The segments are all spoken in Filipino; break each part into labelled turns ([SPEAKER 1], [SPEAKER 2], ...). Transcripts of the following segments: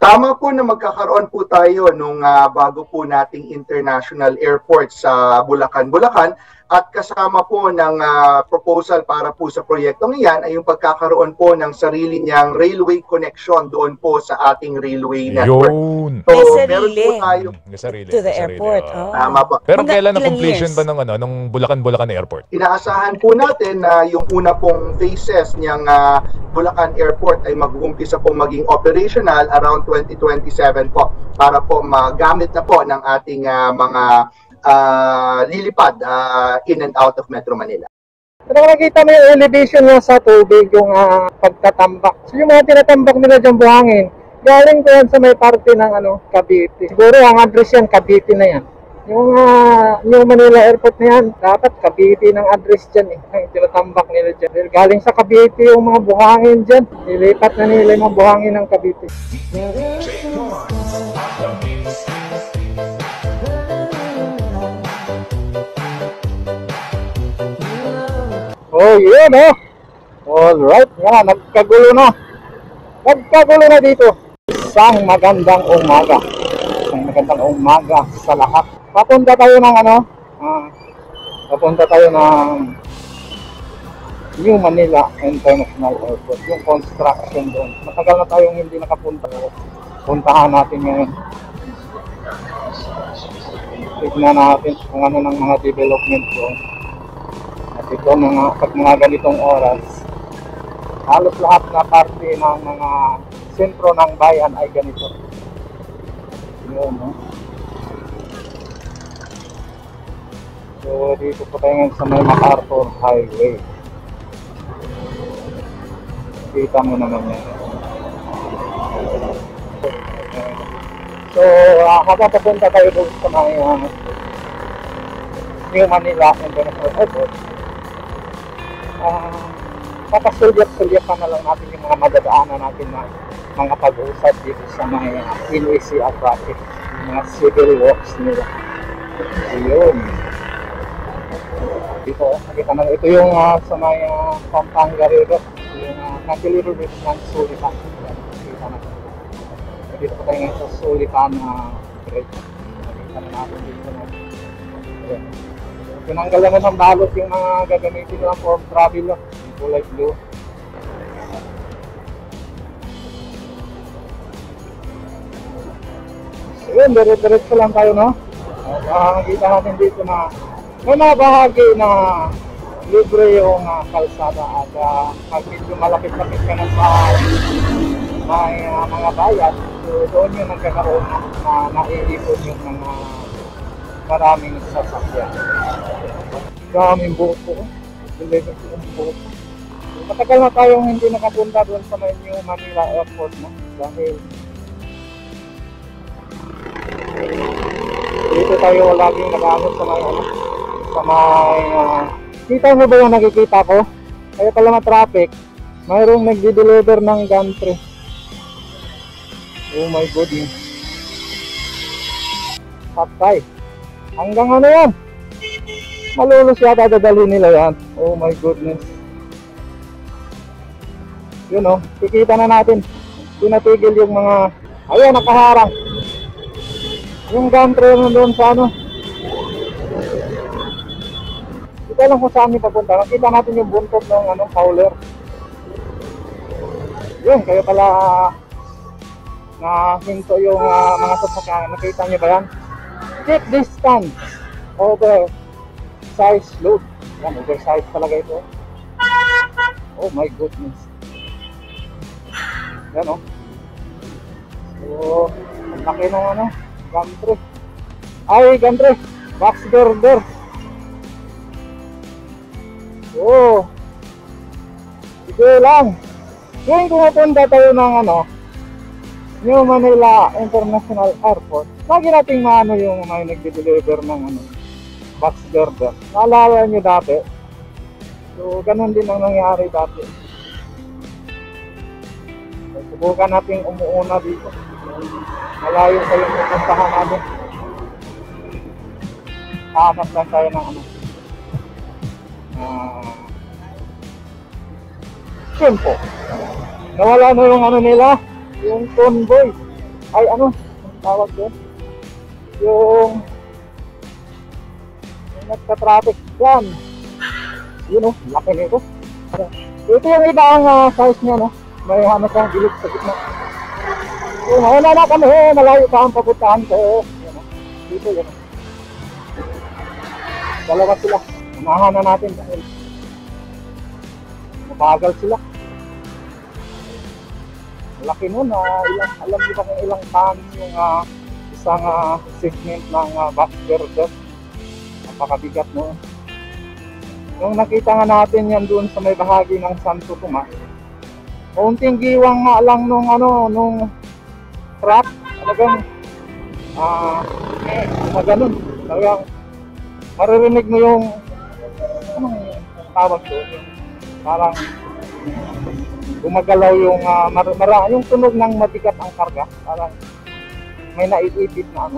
[SPEAKER 1] Tama po na magkakaroon po tayo nung bago po nating international airport sa Bulacan, at kasama po ng proposal para po sa proyektong iyan ay yung pagkakaroon po ng sarili niyang railway connection doon po sa ating railway network.
[SPEAKER 2] Yun.
[SPEAKER 1] So, meron po tayo
[SPEAKER 3] To the airport. Oh.
[SPEAKER 1] Tama po.
[SPEAKER 2] Pero kailan ang
[SPEAKER 3] Ilang
[SPEAKER 2] completion
[SPEAKER 3] years?
[SPEAKER 2] ba ng Bulacan Airport?
[SPEAKER 1] Inaasahan po natin na yung una pong phases niyang Bulacan Airport ay mag-uumpisa pong maging operational around 2027 po para po magamit na po ng ating mga lilipad in and out of Metro Manila.
[SPEAKER 4] Pero nakikita mo yung elevation niya sa tubig, yung pagtatambak. So yung mga tinatambak nila dyan buhangin, galing ko yan sa may parte ng Cavite. Siguro ang address yan, Cavite na yan. Yung New Manila Airport na yan, dapat Cavite ng address dyan eh. Ang tinatambak nila dyan. Galing sa Cavite yung mga buhangin dyan. Nilipat na nila yung mga buhangin ng Cavite. Oh, yun Alright, yan, nagkagulo na. Nagkagulo na dito. Isang magandang umaga. Isang magandang umaga sa lahat. Papunta tayo ng papunta tayo ng New Manila International Airport. Yung construction doon. Matagal na tayong hindi nakapunta. Puntahan natin ngayon. Tignan natin kung ano ng mga development doon. At ito pag mga ganitong oras, halos lahat na parte ng mga sentro ng bayan ay ganito. Yun, So dito po tayo ngayon sa may MacArthur Highway. Kita mo naman yan. So habang papunta tayo doon sa may New Manila International Airport, papasulyak-sulyakan na lang natin yung mga madadaanan natin na mga pag-uusap dito sa mga NECA project, mga civil works nila. Ayun. Dito, nakita na ito yung sa may Pampanga River, yung nandiliro dito ng Sulipan. Nakita na. Dito pa tayo ngayon sa Sulipan Bridge. Nakita na natin dito na. Ayun. Tinanggal naman ng balot yung mga gagamitin lang for travel, yung kulay blue. So yun, dire-diretso lang tayo, no? Makikita natin dito na may mga bahagi na libre yung kalsada at pag medyo malapit-lapit ka na sa may mga bayan, so doon yung nagkakaroon na naiipon yung mga maraming sasakyan. Daming buko. Deliver ko ng buko. Matagal na tayong hindi nakapunta doon sa may New Manila Airport, no? Dahil dito tayo laging nag-aamot sa may kita mo ba yung nakikita ko? Kaya pala na-traffic, mayroong nagdi-deliver ng gantry. Oh my goodness. Patay. Hanggang ano yan? Malulus yata dadali nila yan. Oh my goodness. Yun o, kikita na natin. Pinatigil yung mga, ayan, nakaharang. Yung gantry mo doon sa ano. Kita lang kung saan papunta. Nakita natin yung buntot ng hauler. Yun, kaya pala nahinto yung mga sasakyan. Nakita nyo ba yan? Keep distance over size load. Yan, oversize talaga ito. Oh my goodness. Yan o. So, ang laki ng gantry. Ay, gantry. Box girder. Oh. Sige lang. Ngayon kung mapunta tayo ng New Manila International Airport, lagi nating maano yung may nagde-deliver ng box girder. Naalala nyo dati? So, ganun din ang nangyari dati. So, subukan nating umuuna dito. Malayo sa yung pupuntahan natin. Hanap lang tayo ng tempo. Nawala na yung nila, yung convoy. ay ano, ang tawag doon? Yung nagka-traffic jam. Yun o, laki nito. Ito yung iba ang size niya, no? May hanap kang gilid sa gitna. So, ngayon na kami, malayo pa ang papuntahan ko. Yan, dito yan. Dalawa sila. Unahan na natin dahil mabagal sila. Malaki nun, alam niyo ba kung ilang tons yung isang segment ng back girder. Napakabigat nun. Nung nakita nga natin yan doon sa may bahagi ng Santo Tomas, kaunting giwang nga lang nung truck, talagang ganun. Talagang maririnig mo yung anong tawag doon, yung parang gumagalaw yung yung tunog ng mabigat ang karga, parang may naiipit na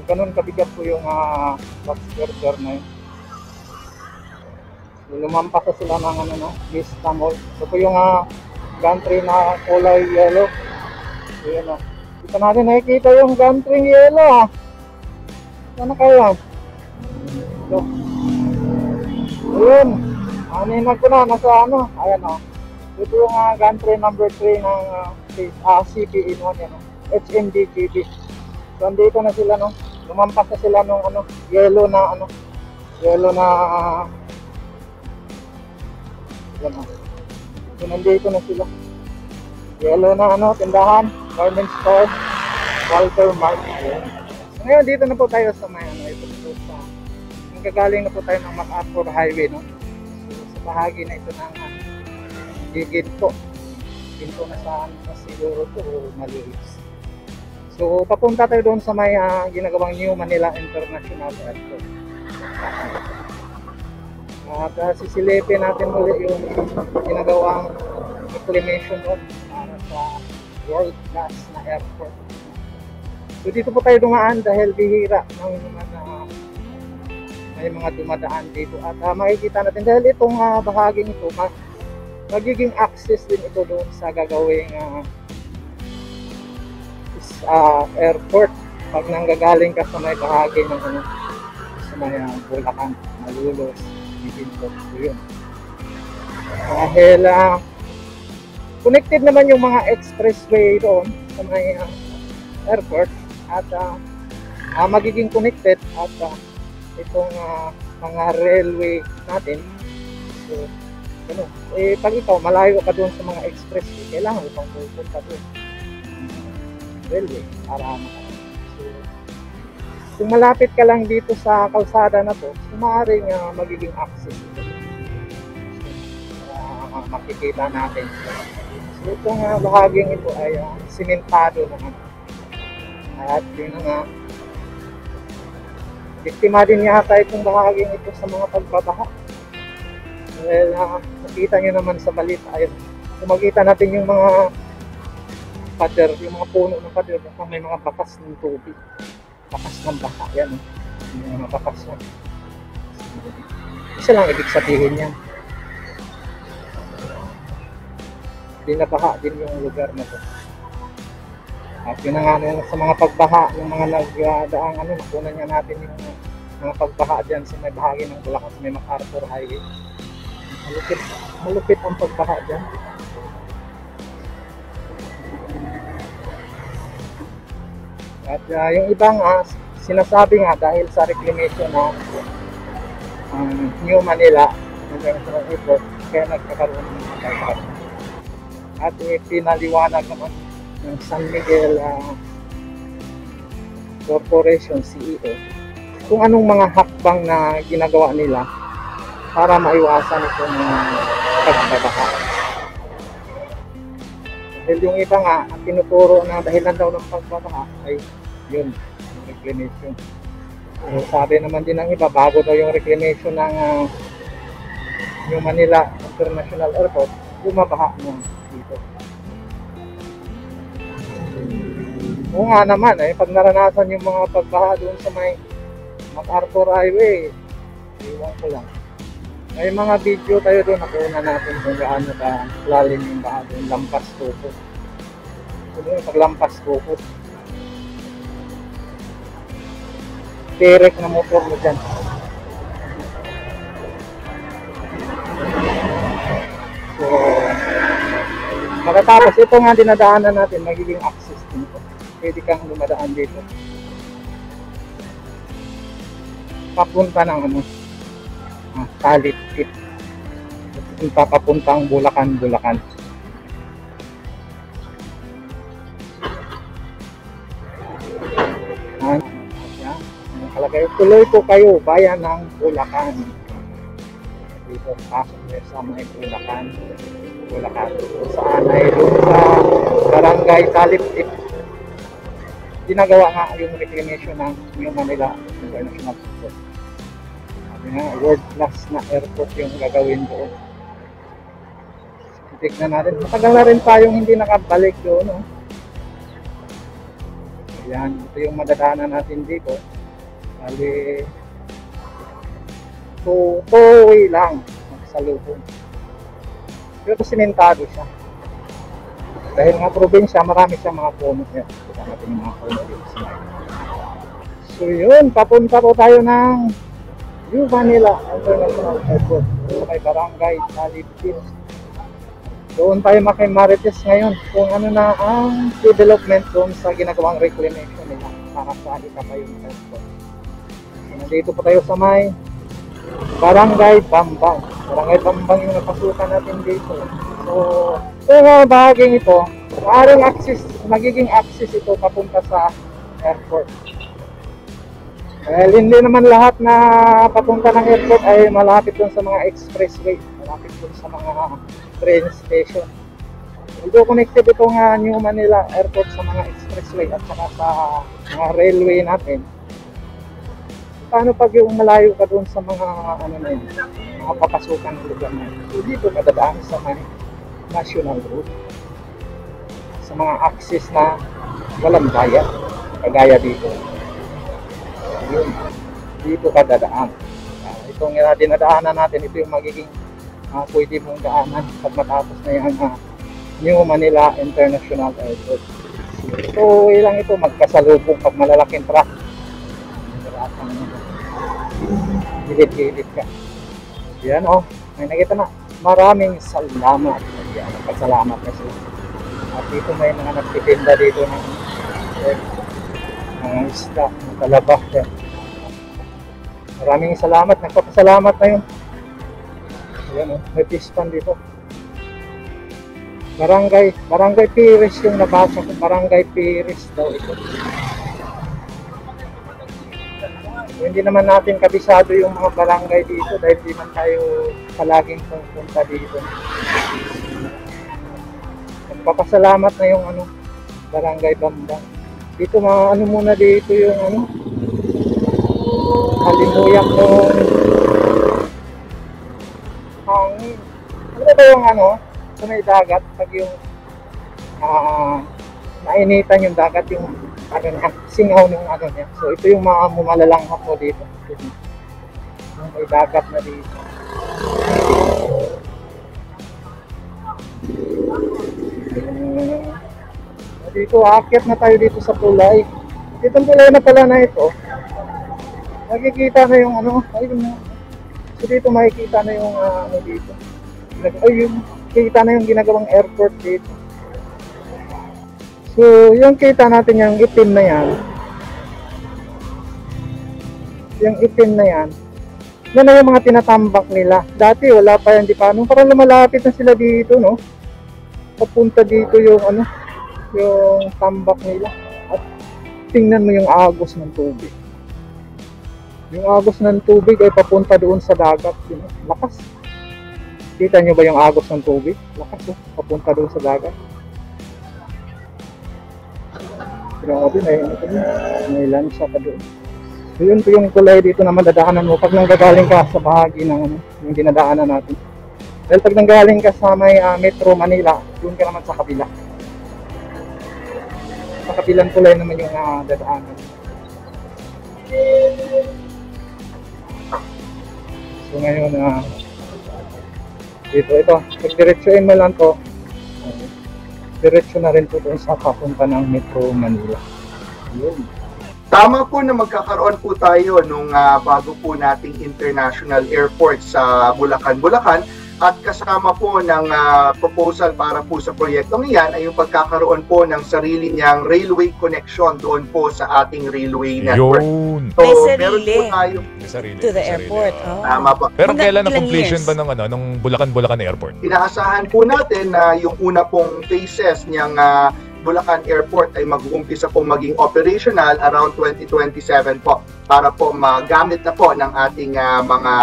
[SPEAKER 4] ganun kabigat po yung box girder na yun. Lumampas na sila ng Vista Mall. Ito po yung gantry na kulay yellow. Ayan o. Dito natin nakikita yung gantry yellow Sana kayo? Ito. Ayun. Aninag ko na. Nasa Ayan o. Ito yung gantry number 3 ng CPE1 yan HMDGB. So andito na sila lumampas na sila nung yellow na so nandito na sila yellow na tindahan, garment store, Walter Mart. So ngayon dito na po tayo sa may gagaling na po tayo ng MacArthur Highway so, sa bahagi na ito ng Ginto na sa siguro to malinis. So, papunta tayo doon sa may ginagawang New Manila International Airport. At sisilipin natin ulit yung ginagawang reclamation doon para sa world class na airport. So, dito po tayo dumaan dahil bihira ng may mga dumadaan dito. At makikita natin dahil itong bahaging ito, magiging access din ito doon sa gagawing airport pag nanggagaling ka sa may bahagi ng sa may Bulacan, Malolos, Ginto. So yun. Dahil connected naman yung mga expressway doon sa may airport at magiging connected at itong mga railway natin. So pag ikaw malayo ka doon sa mga expressway, kailangan ipang pupunta doon railway para so, kung malapit ka lang dito sa kalsada na to, maaaring magiging access ito. So, makikita natin. So itong bahaging ito ay simentado naman. At yun biktima din yata itong bahaging ito sa mga pagbabaha. Well, nakita nyo naman sa balita, ayun, makikita natin yung mga pader, yung mga puno ng pader na may mga bakas ng tubig, bakas ng baha, yan yung mga bakas na isa lang ibig sabihin yan, binabaha din yung lugar na to. At yun nga sa mga pagbaha, yung mga nagdaang nakunan nga natin yung mga pagbaha dyan sa may bahagi ng Bulacan sa may MacArthur Highway. Malupit ang pagbaha dyan. At yung ibang sinasabi nga dahil sa reclamation ng New Manila International Airport, kaya nagkakaroon ng pagbaha. At pinaliwanag naman ng San Miguel Corporation CEO kung anong mga hakbang na ginagawa nila para maiwasan ito ng pagbabaha. Dahil yung iba nga, ang tinuturo na dahilan daw ng pagbabaha ay yun, reclamation. So, sabi naman din ng iba, bago daw yung reclamation ng New Manila International Airport, bumabaha mo dito. Oo nga naman, pag naranasan yung mga pagbaha doon sa may MacArthur Highway, iwan ko lang. May mga video tayo doon, nakuha natin kung gaano ka lalim yung baha doon, lampas tuto. paglampas ko po. Direct na motor mo dyan. So, makatapos ito nga dinadaanan natin, magiging access dito. Pwede kang dumadaan dito. Papunta ng ano, Talitip. Papunta ang Bulacan. Nakalagay, tuloy po kayo, bayan ng Bulacan. Dito, pasok nyo sa may Bulacan. Kung saan ay doon sa Barangay Talitip. Ginagawa nga yung reclamation ng New Manila International Airport. Sabi nga, world class na airport yung gagawin doon. Tignan natin, matagal na rin tayong hindi nakabalik doon. No? Ayan, ito yung madadaanan natin dito. Bali, tuwi lang magsalubong. Pero simentado siya. Dahil nga probinsya, marami siyang mga puno. Yan, kita natin yung mga puno dito sa may. So yun, papunta po tayo ng New Manila International Airport. Sa may Barangay Talitip. Doon tayo makimarites ngayon kung ano na ang development doon sa ginagawang reclamation nila para sa Ikapayong Airport. So, nandito po tayo sa may Barangay Bambang. Barangay Bambang yung napasukan natin dito. So, mga bahaging ito, maaaring magiging access ito papunta sa airport. Dahil hindi naman lahat na papunta ng airport ay malapit doon sa mga expressway, malapit doon sa mga train station. Although connected itong New Manila Airport sa mga expressway at saka sa mga railway natin. Paano pag yung malayo ka doon sa mga mga papasukan ng lugar na ito? Dito kadadaan sa mga national road, sa mga access na walang bayad, kagaya dito. Yun, dito kadadaan. Itong dinadaanan natin, ito yung magiging pwede mong daanan pag matapos na yung New Manila International Airport. So, ilang ito magkasalubong pag malalaking truck. Gilid-gilid ka. Yan may nakita na. Maraming salamat. Yan, nagpasalamat na sila. At dito may mga nagtitinda dito ng isda, ng talaba. Yan. Maraming salamat. Nagpapasalamat na yun. Ayan may pispan dito. Barangay Pires yung nabasa ko. Barangay Pires daw ito. Hindi naman natin kabisado yung mga barangay dito dahil di man tayo palaging pupunta dito. Nagpapasalamat na yung Barangay Bambang. Dito muna dito yung halimuyak ng hangin. Ano ba yung sa may dagat pag yung nainitan yung dagat yung singaw ng niya. So ito yung mga malalanghap mo dito. May dagat na dito. Dito aakyat na tayo dito sa tulay. Itong tulay na pala na ito. Nakikita na yung so dito makikita na yung dito. Yung kita na yung ginagawang airport dito. So, yung kita natin yung itim na yan. Yung itim na yan. Yan na yung mga tinatambak nila. Dati wala pa yan, di pa. Parang lumalapit na sila dito, no? Papunta dito yung yung tambak nila. At tingnan mo yung agos ng tubig. Yung agos ng tubig ay papunta doon sa dagat. Lakas. Kita nyo ba yung agos ng tubig? Lakas, papunta doon sa dagat. Grabe, may lansa pa doon. So yun po yung kulay dito na madadaanan mo pag nanggagaling ka sa bahagi ng yung dinadaanan natin. Dahil pag nanggaling ka sa may Metro Manila, doon ka naman sa kabila. Sa kabilang kulay naman yung dadaanan. So ngayon, dito, ito, pag diretsuin mo lang to, diretso na rin po doon sa papunta ng Metro Manila. Yun.
[SPEAKER 1] Tama po na magkakaroon po tayo nung bago po nating international airport sa Bulacan, at kasama po ng proposal para po sa proyektong iyan ay yung pagkakaroon po ng sarili niyang railway connection doon po sa ating railway network.
[SPEAKER 2] Yun.
[SPEAKER 3] May
[SPEAKER 1] meron
[SPEAKER 3] sarili.
[SPEAKER 1] po tayo.
[SPEAKER 2] May sarili,
[SPEAKER 3] To the
[SPEAKER 2] may sarili,
[SPEAKER 3] airport.
[SPEAKER 2] oo.
[SPEAKER 3] Oh.
[SPEAKER 1] Tama po.
[SPEAKER 2] Pero
[SPEAKER 3] Hanggang
[SPEAKER 2] kailan ang
[SPEAKER 3] ilang
[SPEAKER 2] completion
[SPEAKER 3] years?
[SPEAKER 2] ba ng Bulacan Airport?
[SPEAKER 1] Inaasahan po natin na yung una pong phases niyang Bulacan Airport ay mag-uumpisa pong maging operational around 2027 po para po magamit na po ng ating mga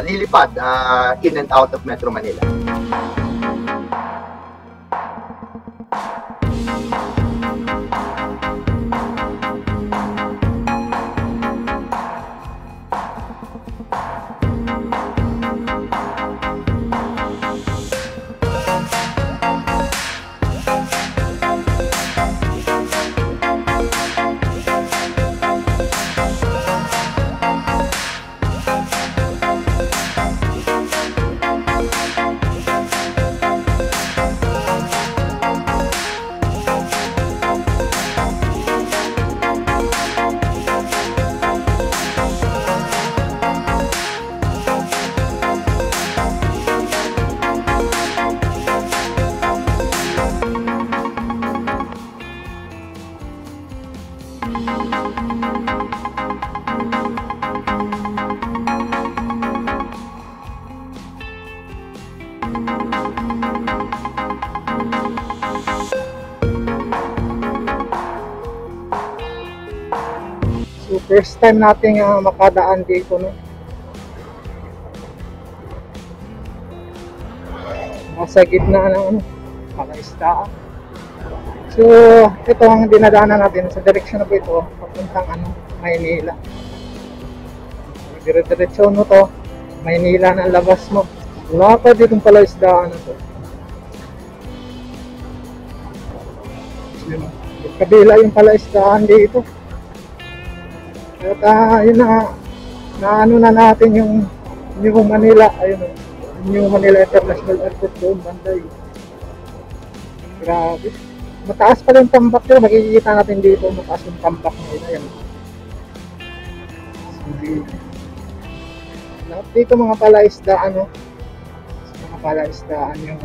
[SPEAKER 1] lilipad in and out of Metro Manila.
[SPEAKER 4] So first time nating makadaan dito, no? Nasa gitna ng palaisdaan. So ito ang dinadaanan natin sa direksyon na po ito papuntang Maynila. Dire-diretso no to, Maynila na ang labas mo. Wala pa ditong palaisdaan na to. Kabila yung palaisdaan dito. At yun na ano na natin yung New Manila, ayun, New Manila International Airport doon, banday. Grabe. Mataas pa yung tambak yun, makikita natin dito, mataas yung tambak nila yan. Lahat dito mga palaisdaan, no? Mga palaisdaan yung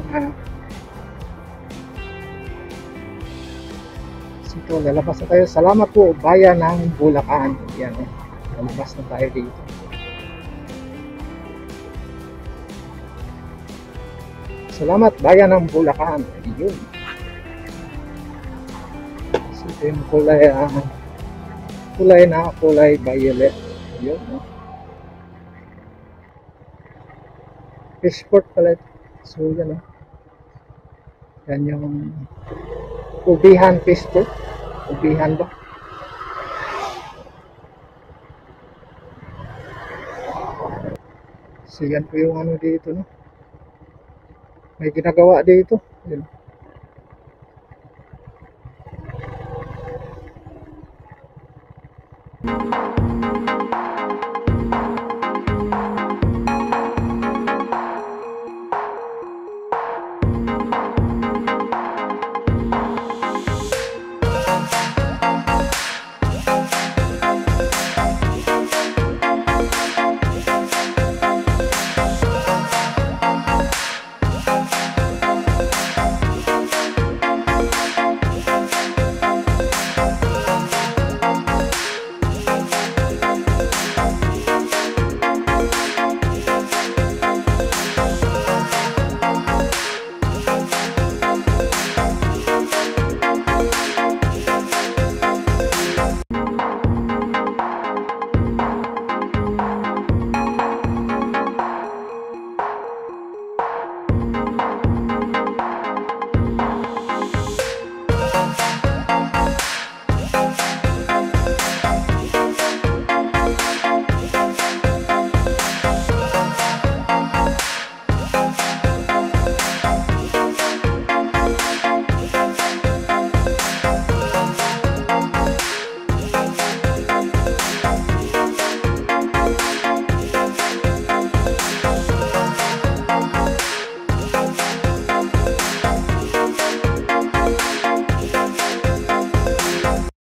[SPEAKER 4] ito, lalabas na tayo. Salamat po, bayan ng Bulacan. Yan, lalabas na tayo dito. Salamat, bayan ng Bulacan. Yun. So, ito yung kulay violet. Yun. Fishport pala. So, yan. Yan yung Ubihan Fishport. Ubihan ba? So yan po yung dito, no? May ginagawa dito. Yan.